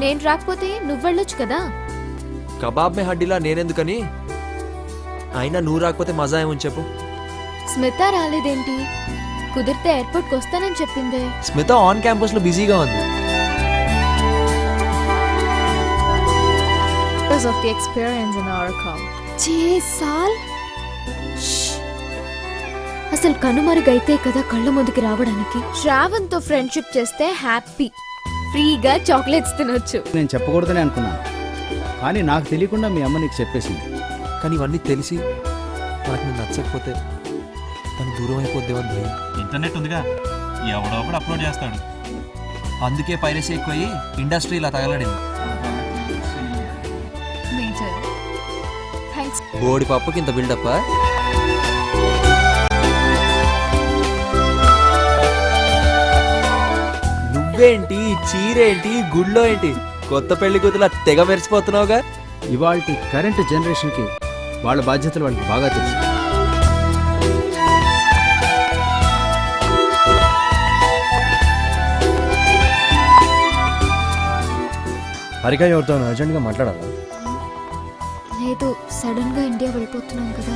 నేను రాకపోతే నువ్వు వెళ్ళొచ్చు కదా. కబాబ్ మే హడ్డీలా నేనెందుకని. అయినా నువ్వు రాకపోతే మజా ఏమని చెప్పు. స్మిత రాలేదేంటి? కుదిరితే ఎయిర్పోర్ట్కి వస్తానని చెప్పిందే. స్మిత ఆన్ క్యాంపస్ లో బిజీగా ఉంది. Of the experience in our account. సాల్ అసలు కనుమరుగైతే కదా కళ్ళ ముందుకి రావడానికి. శ్రావణ్ తో ఫ్రెండ్షిప్ చేస్తే హ్యాపీ, ఫ్రీగా చాక్లెట్స్ తినొచ్చు. నేను చెప్పకూడదని అనుకున్నాను, కానీ నాకు తెలియకుండా మీ అమ్మ నీకు చెప్పేసింది. కానీ ఇవన్నీ తెలిసి నాకు నేను నచ్చకపోతే తను దూరం అయిపోద్దేమని భయం. ఇంటర్నెట్ ఉందిగా, ఎవడో ఒకడు అప్లోడ్ చేస్తాడు. అందుకే పైరసీ ఎక్కువయి ఇండస్ట్రీ ఇలా తగలడింది. బోడి పప్పుకి ఇంత బిల్డప్. నువ్వేంటి, చీరేంటి, గుళ్ళో ఏంటి, కొత్త పెళ్లి కూతులా తెగ మెరిసిపోతున్నావుగా. ఇవాల్టి కరెంట్ జనరేషన్కి వాళ్ళ బాధ్యతలు వాళ్ళకి బాగా తెలుసు. హరిక ఎవరితో అర్జెంట్గా మాట్లాడాలా? లేదు, సడన్ గా ఇండియా వెళ్ళిపోతున్నాం కదా.